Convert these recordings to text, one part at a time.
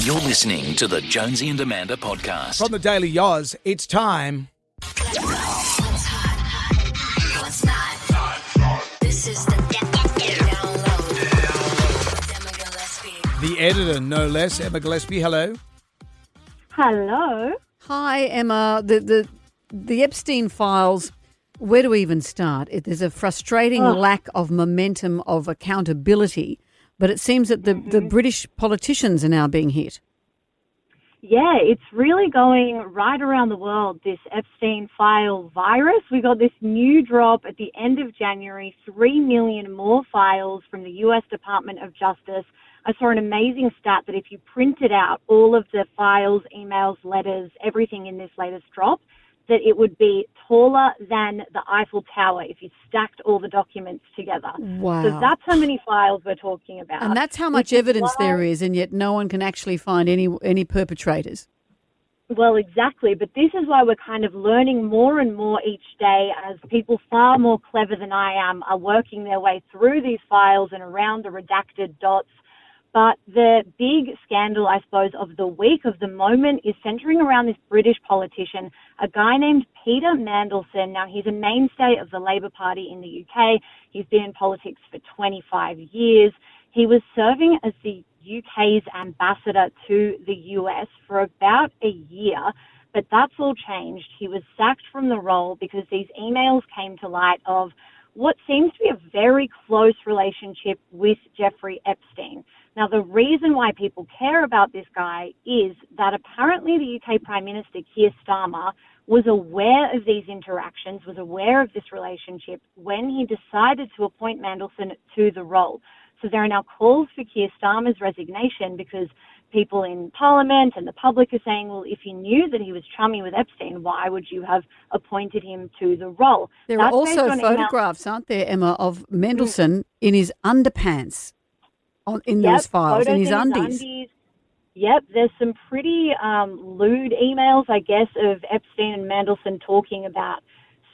You're listening to the Jonesy and Amanda podcast. From the Daily Oz, it's time. What's not? This is the download. Emma Gillespie. The editor, no less, Emma Gillespie. Hello. Hello. Hi, Emma. The Epstein files, where do we even start? There's a frustrating lack of momentum, of accountability, but it seems that the British politicians are now being hit. Yeah, it's really going right around the world, this Epstein file virus. We got this new drop at the end of January, 3 million more files from the US Department of Justice. I saw an amazing stat that if you printed out all of the files, emails, letters, everything in this latest drop, that it would be taller than the Eiffel Tower if you stacked all the documents together. Wow. So that's how many files we're talking about. And that's how much evidence there is, and yet no one can actually find any perpetrators. Well, exactly. But this is why we're kind of learning more and more each day as people far more clever than I am are working their way through these files and around the redacted dots. But the big scandal, I suppose, of the week, of the moment, is centering around this British politician, a guy named Peter Mandelson. Now, he's a mainstay of the Labour Party in the UK. He's been in politics for 25 years. He was serving as the UK's ambassador to the US for about a year, but that's all changed. He was sacked from the role because these emails came to light of what seems to be a very close relationship with Jeffrey Epstein. Now, the reason why people care about this guy is that apparently the UK Prime Minister, Keir Starmer, was aware of these interactions, was aware of this relationship when he decided to appoint Mandelson to the role. So there are now calls for Keir Starmer's resignation because people in Parliament and the public are saying, well, if you knew that he was chummy with Epstein, why would you have appointed him to the role? There are also photographs, aren't there, Emma, of Mandelson in his underpants in those files, in his undies. Yep, there's some pretty lewd emails, I guess, of Epstein and Mandelson talking about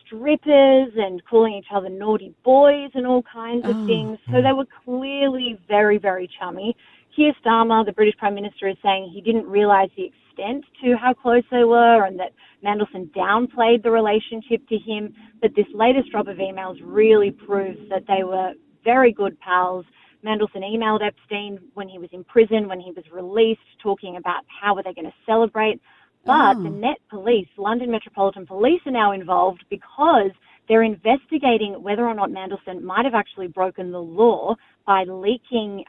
strippers and calling each other naughty boys and all kinds of things. So they were clearly very, very chummy. Keir Starmer, the British Prime Minister, is saying he didn't realise the extent to how close they were and that Mandelson downplayed the relationship to him. But this latest drop of emails really proves that they were very good pals. Mandelson emailed Epstein when he was in prison, when he was released, talking about how were they going to celebrate. But the Met Police, London Metropolitan Police, are now involved because they're investigating whether or not Mandelson might have actually broken the law by leaking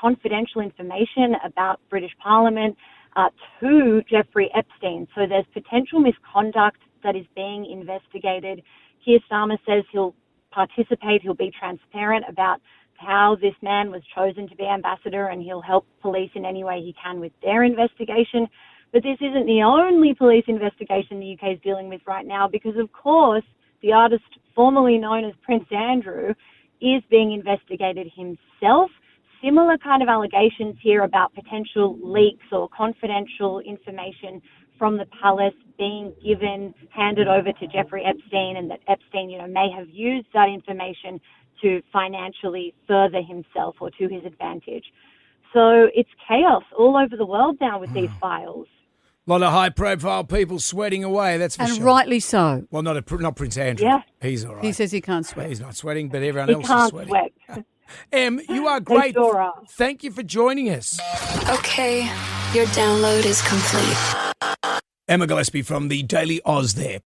confidential information about British Parliament to Jeffrey Epstein. So there's potential misconduct that is being investigated. Keir Starmer says he'll participate, he'll be transparent about how this man was chosen to be ambassador, and he'll help police in any way he can with their investigation. But this isn't the only police investigation the UK is dealing with right now because, of course, the artist formerly known as Prince Andrew is being investigated himself. Similar kind of allegations here about potential leaks or confidential information from the palace being handed over to Jeffrey Epstein, and that Epstein, may have used that information to financially further himself or to his advantage. So it's chaos all over the world now with these files. A lot of high-profile people sweating away, that's for sure. And rightly so. Well, not Prince Andrew. Yeah. He's all right. He says he can't sweat. He's not sweating, but everyone else is sweating. He can't sweat. Em, you are great. Sure are. Thank you for joining us. Okay, your download is complete. Emma Gillespie from the Daily Oz there.